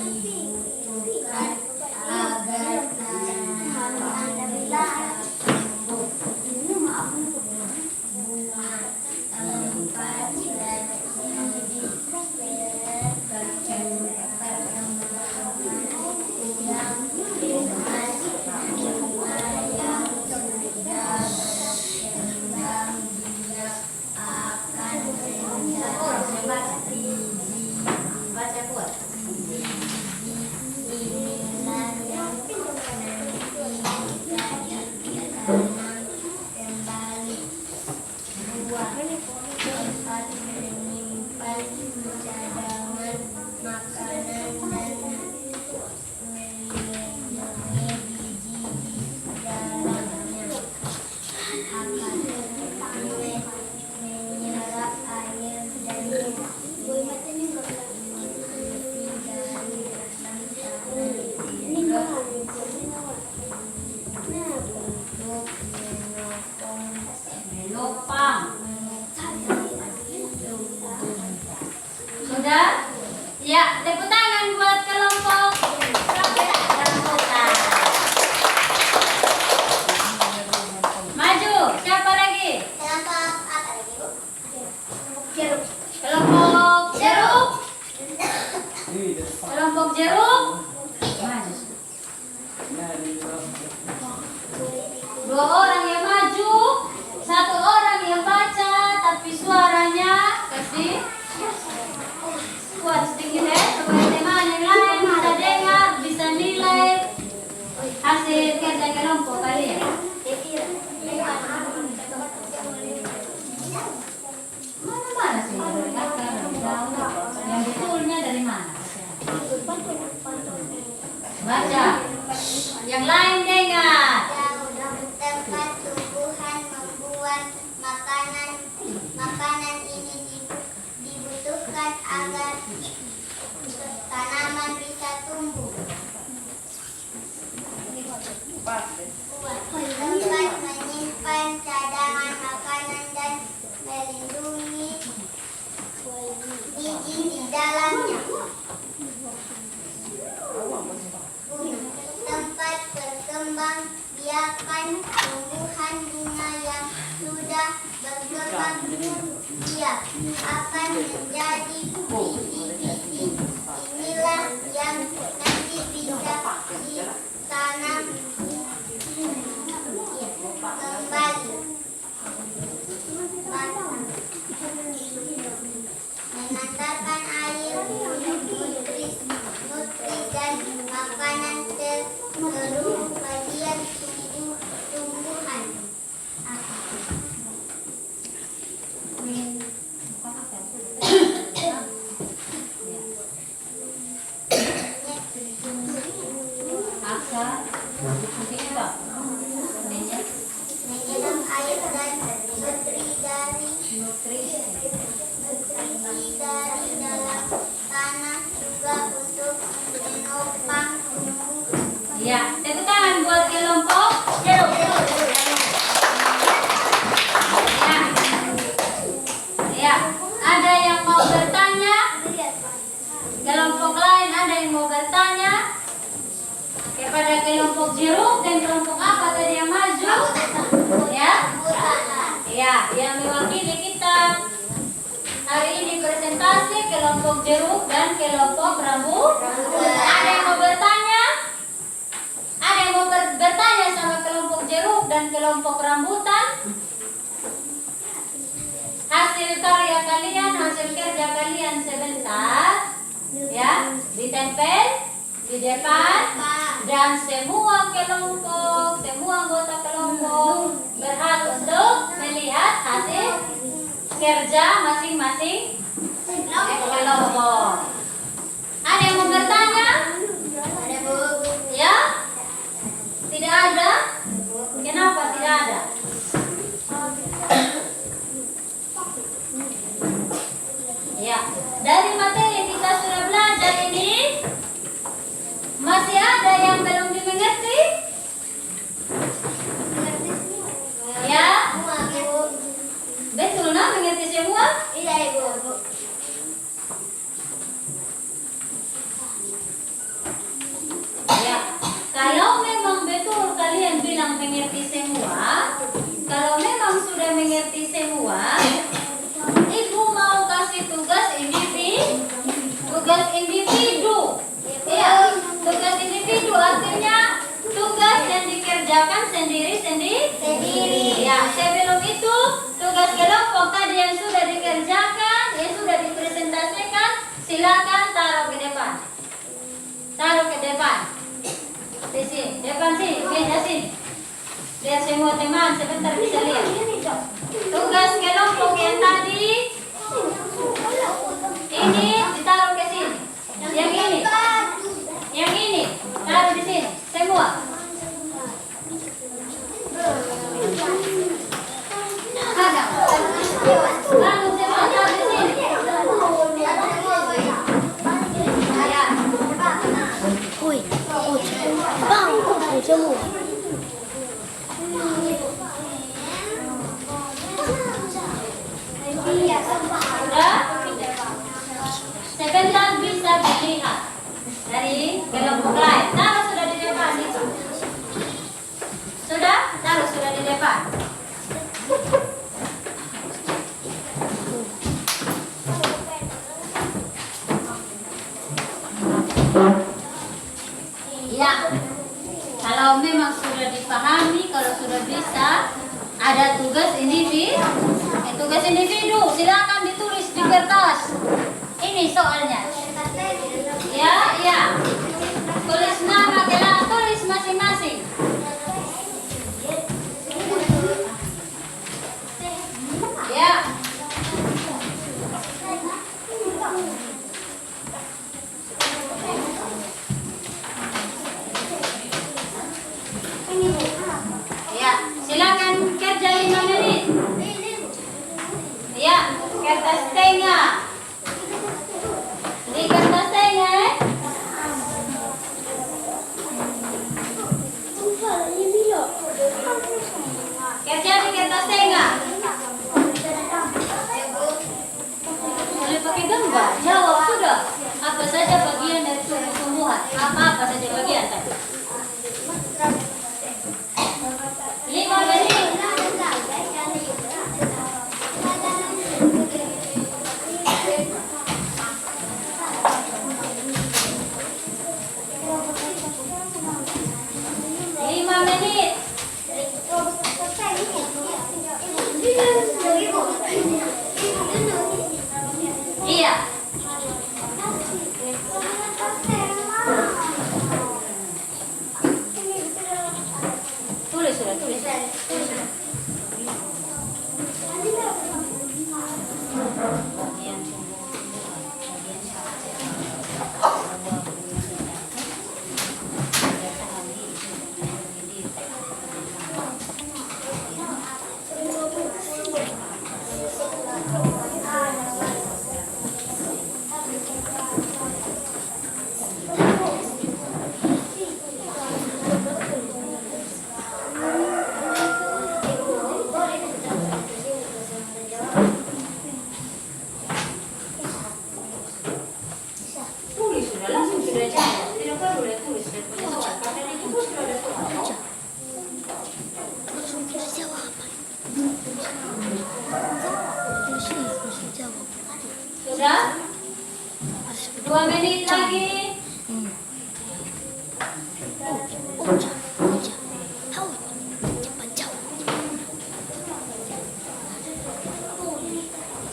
agar tanaman bisa tumbuh. Bunga tempat kembali buah tempat menyimpan cadangan makanan dan melindungi biji di dalamnya akan menyerap air dan Menopang. Sudah? Ya, tepuk tangan buat kelompok rambutan. Maju, siapa lagi? kelompok apa lagi, Bu? Jeruk. Kelompok jeruk. Kelompok jeruk. Maju. 2 orang yang maju, 1 orang yang baca, tapi suaranya kasih kuat sedikit ya, supaya teman yang lain bisa dengar, bisa nilai hasil kerja kelompok kalian. Mana sih dari akar, dari daun, yang betulnya dari mana? Baca. Yang lain dengar. Tempat tumbuhan membuat makanan ini dibutuhkan agar tanaman bisa tumbuh. Tempat menyimpan cadangan makanan dan melindungi biji di dalamnya. Tempat berkembang biakan tumbuhan bunga yang sudah berkembang biak akan menjadi biji-biji. Inilah yang nanti bisa ditanam kembali. Mengantarkan air, nutri dan makanan ke seluruh bagian tumbuhan. Akar. Menyiram air dan nutrisi dari dalam tanah juga untuk menopang tumbuh. Ya, tepuk tangan buat kelompok jeruk. Ya. Ya, ada yang mau bertanya? Kelompok lain ada yang mau bertanya? Kepada kelompok jeruk dan kelompok apa tadi yang maju? Ya? Ya, yang mewakili kita hari ini presentasi kelompok jeruk dan kelompok rambutan. Ada yang mau bertanya? Ada yang mau bertanya sama kelompok jeruk dan kelompok rambutan? Hasil karya kalian, hasil kerja kalian sebentar, ya, ditempel di depan, dan semua kelompok, semua anggota kelompok berhak untuk melihat hasil kerja masing-masing kelompok. Ada yang mau bertanya? Ada, Bu. Ya? Tidak ada? Kenapa tidak ada? Ya, dari materi yang kita sudah belajar ini, masih ada yang belum dimengerti? Ya? Semua, Bu. Betul, nah? Mengerti semua? Iya, Ibu. Ya, kalau memang betul kalian bilang mengerti semua, kalau memang sudah mengerti semua, Ibu mau kasih tugas individu. Tugas individu. Ya, tugas individu artinya tugas yang dikerjakan sendiri-sendiri. Ya, sebelum itu tugas kelompok tadi yang sudah dikerjakan, yang sudah dipresentasikan, silakan taruh ke depan. Taruh ke depan. Di sini, depan sini, meja sini. Biar semua teman sebentar bisa lihat. Tugas kelompok yang tadi ini ditaruh ke sini. Yang ini taruh di sini. Semua. Ada. Lalu semua taruh di sini. Ya. Sudah? Sebentar bisa dilihat dari kelompok lain. Taruh sudah di depan itu. Sudah? Taruh sudah di depan. Ya. Kalau memang sudah dipahami, kalau sudah bisa, ada tugas individu. Tugas individu, silakan ditulis di kertas. Ini soalnya. Ya, ya. Tulis nama, kelas, tulis masing-masing. Ya. Ya, silakan kerja 5 menit. Ya, kertas tengah. Di kertas tengah. Kerja di kertas tengah. Boleh pakai gambar. Jawab sudah. Apa saja bagian dari tumbuh-tumbuhan? Apa saja bagian tadi? 5 menit. Iya. Tulis sudah, tulis. Tulis sudah, langsung sudah jawab. Tidak perlu dia tulis dan punya soal. Karena itu sudah ada soal. Sudah? 2 menit lagi.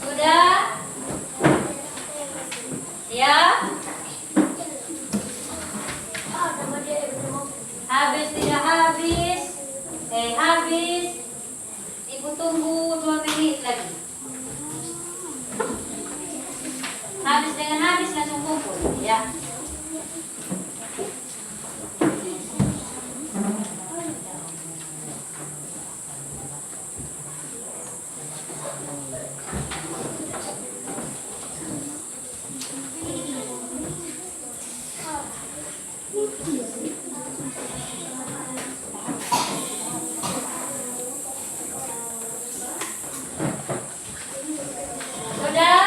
Sudah? Ya? Habis tidak habis? Habis. Ibu tunggu 2 menit lagi. Habis dengan habis langsung kumpul, ya. Sudah?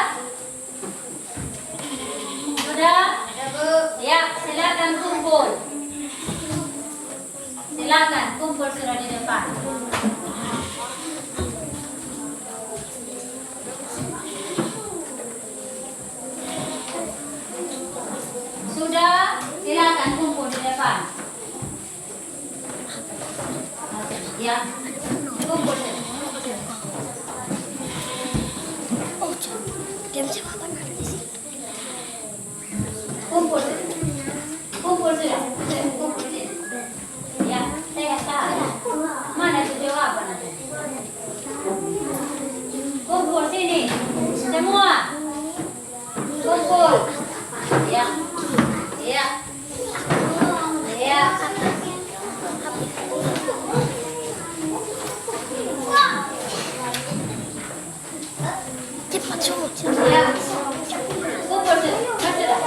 Sudah? Ya, silakan kumpul. Silakan kumpul sudah di depan. Sudah? Silakan kumpul di depan. Ya, kumpul. Kumpul. Kumpul sudah. Kumpul sini. Ya, saya tahu. Mana tuh jawaban nanti? Kumpul sini. Semua. Kumpul. Ya. Ya. Ya. Cepat suruh. Ya. Kumpul sudah. Sudah.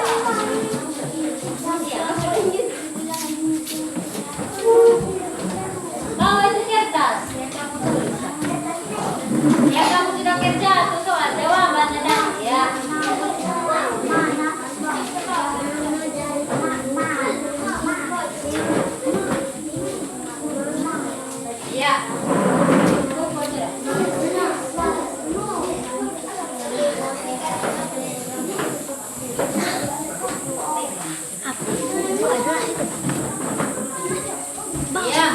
Bawa itu kertas yang kamu tulis. Ya, kamu sudah kerja tuh soal jawabannya nanti ya. Ya. Kumpul sudah. Ya.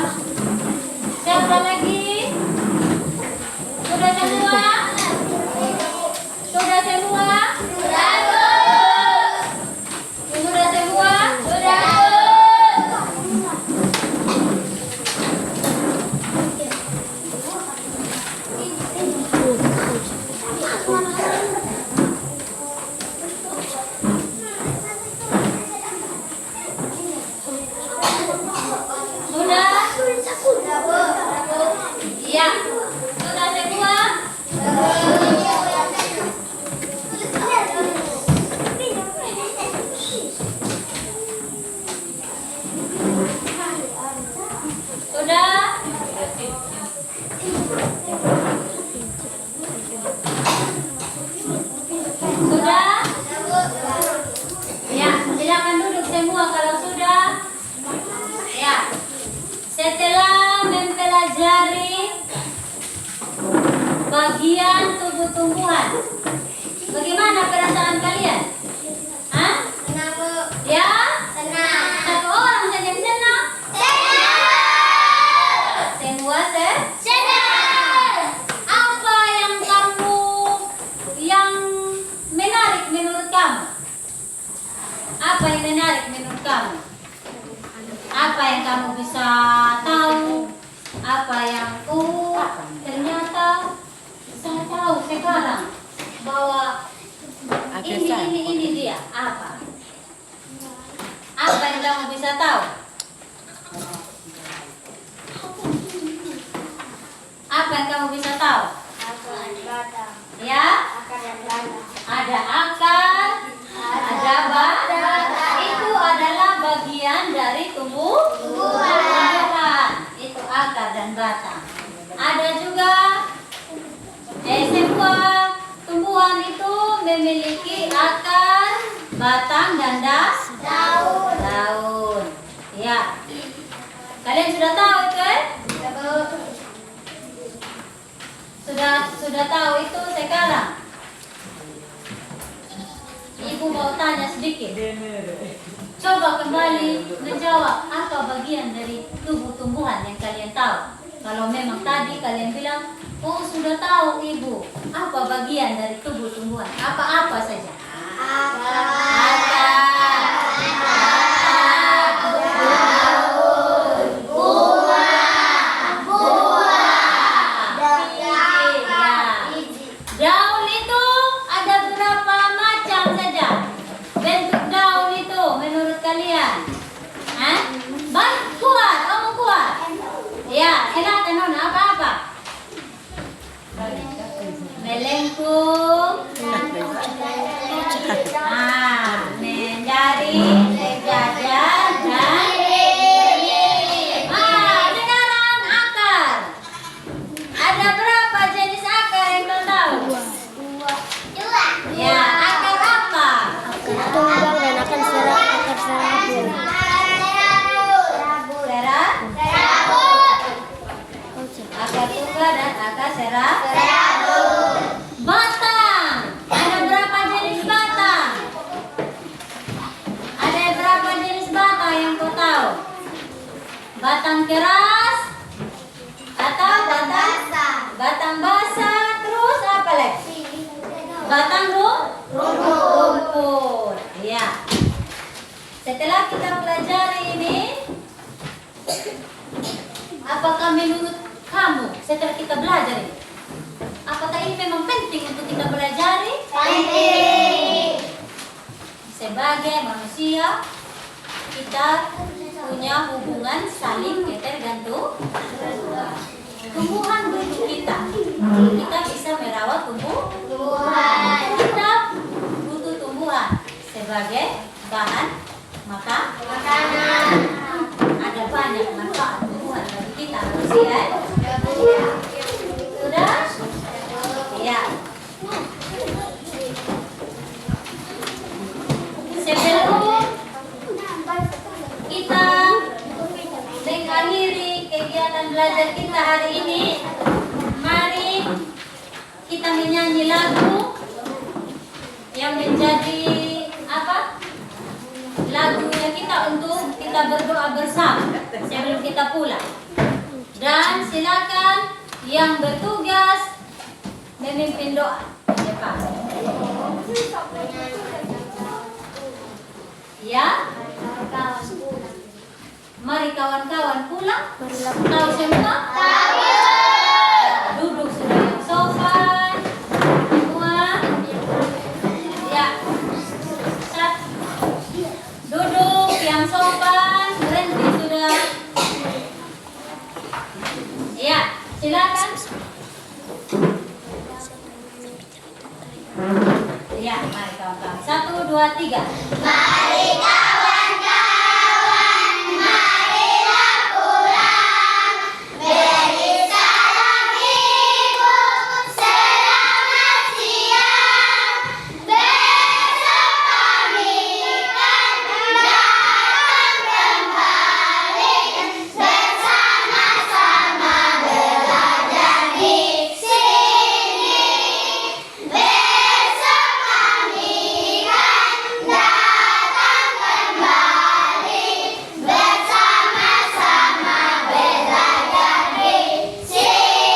Siapa lagi? Sudah semua? Sudah semua? Sudah, Bu. Sudah semua? Sudah, Sudah? Sudah, Bu. Iya. Sudah semua? Sudah? Sudah? Ya, silakan duduk semua kalau sudah. Ya. Setelah mempelajari bagian tubuh tumbuhan, bagaimana perasaan kalian? Hah? Senang, Bu. Ya? Senang. Satu orang saja yang senang? Semua Senang. Apa yang menarik menurut kamu? Apa yang menarik menurut kamu? Apa yang kamu bisa tahu? Apa yang ternyata saya tahu sekarang bahwa ini dia apa? Apa yang kamu bisa tahu? Apa yang kamu bisa tahu? Ya? Ada akar, ada batang. Itu adalah bagian dari tumbuhan. Itu akar dan batang. Ada juga semua tumbuhan itu memiliki akar, batang dan daun. Ya. Kalian sudah tahu itu Sudah tahu itu sekarang. Ibu mau tanya sedikit. Coba kembali menjawab apa bagian dari tubuh tumbuhan yang kalian tahu. Kalau memang tadi kalian bilang, oh sudah tahu ibu, apa bagian dari tubuh tumbuhan? Apa-apa saja? Daun itu ada berapa macam saja bentuk daun itu menurut kalian? Hah? Kuat, kamu kuat. Ya, silakan Nona, apa-apa? Melengkung, menjadi, sejajar, dan sekarang akar. Ada berapa jenis akar yang kau tahu? Ya, akar apa? Tunggang dan akan serabut. Akar serabut. Akar tunggal dan akar serabut. Batang. Ada berapa jenis batang? Ada berapa jenis batang yang kau tahu? Batang keras atau batang basah, terus apa lagi? Batang rumput. Iya. Setelah kita pelajari ini, apakah menurut kamu setelah kita belajar ini, apakah ini memang penting untuk kita pelajari? Penting. Sebagai manusia, kita punya hubungan saling ketergantung. Tumbuhan butuh kita. Kita bisa merawat tumbuhan. Kita butuh tumbuhan sebagai bahan makanan. Ada banyak manfaat tumbuhan bagi kita manusia. Sudah? Ya. Sebelum kita mengakhiri kegiatan belajar kita hari ini, mari kita menyanyi lagu yang menjadi apa? Lagunya kita untuk kita berdoa bersama sebelum kita pulang. Dan silakan yang bertugas memimpin doa. Cepat. Ya. Mari kawan-kawan pulang. Tahu semua? Tahu. Duduk sudah yang sopan. Semua. Ya. Duduk yang sopan. Berhenti sudah. Ya, silakan. Ya, mari kawan-kawan. 1, 2, 3. Mari kawan-kawan, marilah pulang. Beri salam ibu, selamat siang. Besok kami akan datang kembali. Bersama-sama belajar di sini. Besok kami akan datang kembali. Bersama-sama belajar di sini.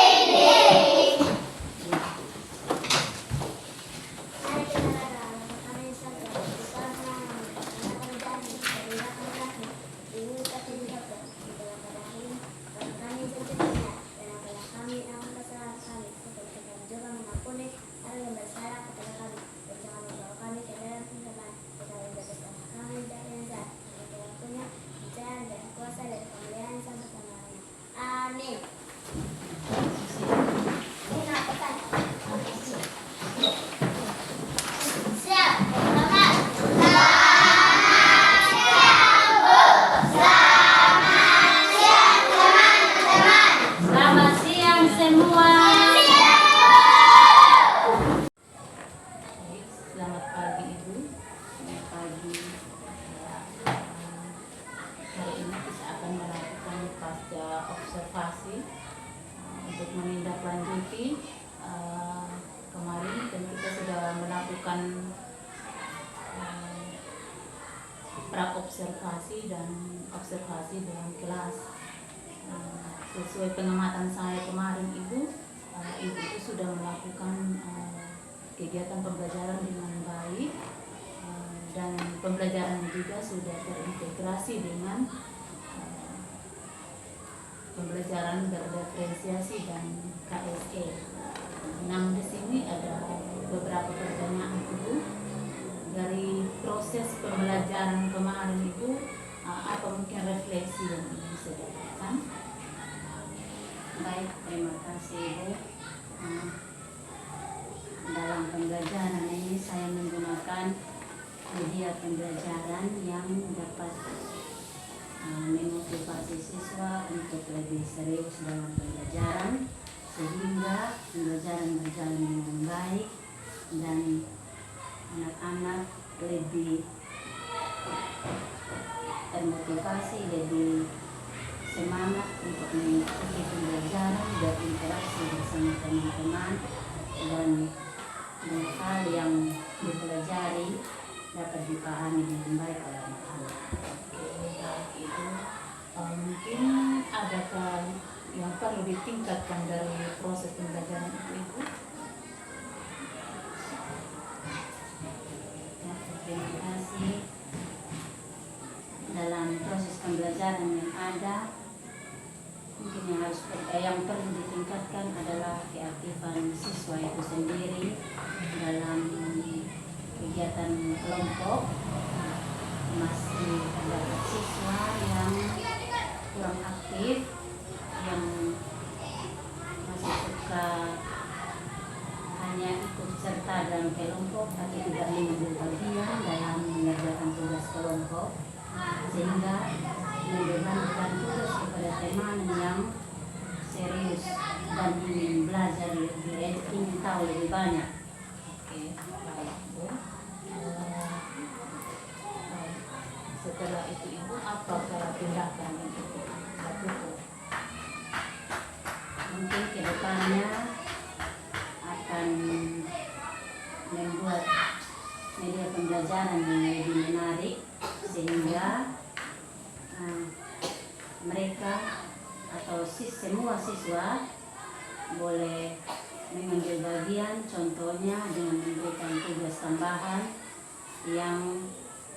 Amin. Siap, selamat. Selamat siang semua. Selamat pagi Ibu. Selamat pagi. Hari ini kita akan melakukan pasca observasi untuk menindaklanjuti kemarin dan kita sudah melakukan pra-observasi dan observasi dalam kelas. Sesuai pengamatan saya kemarin Ibu, Ibu itu sudah melakukan kegiatan pembelajaran dengan baik, dan pembelajaran juga sudah terintegrasi dengan pembelajaran berdiferensiasi dan KSE. Nah, di sini ada beberapa pertanyaan Ibu. Dari proses pembelajaran kemarin Ibu, apa mungkin refleksi yang Ibu bisa dapatkan? Baik, terima kasih Ibu. Dalam pembelajaran ini saya menggunakan media pembelajaran yang dapat memotivasi siswa untuk lebih serius dalam pembelajaran, sehingga pembelajaran berjalan dengan baik dan anak-anak lebih termotivasi, lebih semangat untuk mengikuti pembelajaran, berinteraksi bersama teman-teman, dan hal yang dipelajari dapat dipahami dengan baik oleh anak-anak. Itu mungkin adakah yang perlu ditingkatkan dari proses pembelajaran itu Ibu? Terima kasih. Dalam proses pembelajaran yang ada, mungkin yang perlu ditingkatkan adalah keaktifan siswa itu sendiri dalam kegiatan kelompok. Masih terdapat siswa yang kurang aktif, yang masih suka hanya ikut serta dalam kelompok tapi tidak mengambil bagian dalam mengerjakan tugas kelompok, sehingga membebankan tugas kepada teman yang serius dan ingin belajar lebih, ingin tahu lebih banyak. Oke, baik Bu. Setelah itu Ibu, apa tindakan yang Ibu lakukan? Mungkin kedepannya akan membuat media pembelajaran yang lebih menarik, sehingga mereka atau semua siswa boleh mengambil bagian, contohnya dengan memberikan tugas tambahan yang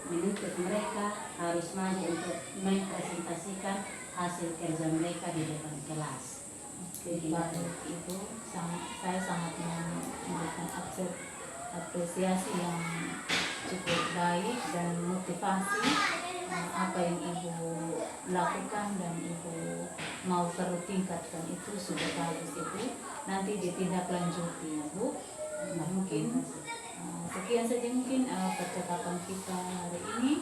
menuntut mereka harus maju untuk mempresentasikan hasil kerja mereka di depan kelas. Baik Ibu, saya sangat memberikan apresiasi yang cukup baik dan motivasi apa yang Ibu lakukan dan Ibu mau perlu tingkatkan itu sudah bagus Ibu. Nanti ditindaklanjuti ya Bu. Nah, mungkin sekian saja mungkin percakapan kita hari ini.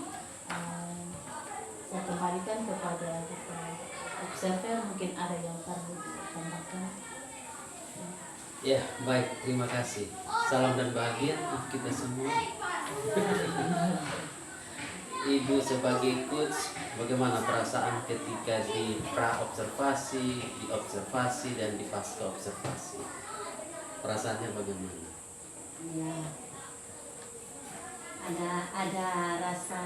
Saya kembalikan kepada observer, mungkin ada yang perlu ditambahkan. Ya, baik, terima kasih. Salam dan bahagia untuk kita semua. Ibu sebagai coach, bagaimana perasaan ketika di pra-observasi, di observasi, dan di pasca observasi? Perasaannya bagaimana? Ya, ada rasa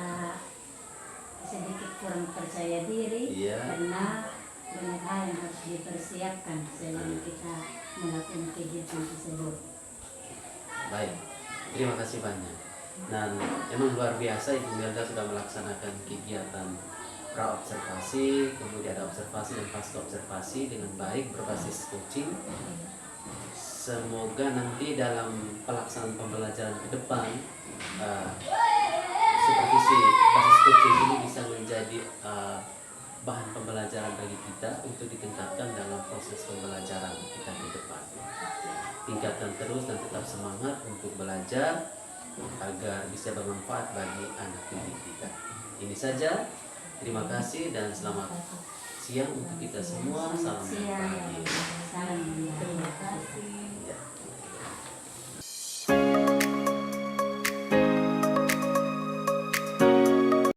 sedikit kurang percaya diri, Iya. karena banyak hal yang harus dipersiapkan sebelum kita melakukan kegiatan tersebut. Baik, terima kasih banyak. Dan emang luar biasa Ibu Melda sudah melaksanakan kegiatan pra-observasi, kemudian ada observasi dan pasca observasi dengan baik berbasis coaching. Semoga nanti dalam pelaksanaan pembelajaran ke depan supervisi basis coaching ini bisa menjadi bahan pembelajaran bagi kita untuk ditingkatkan dalam proses pembelajaran kita ke depan. Tingkatkan terus dan tetap semangat untuk belajar agar bisa bermanfaat bagi anak didik kita. Ini saja. Terima kasih dan selamat siang untuk kita semua. Salam Siang. bahagia.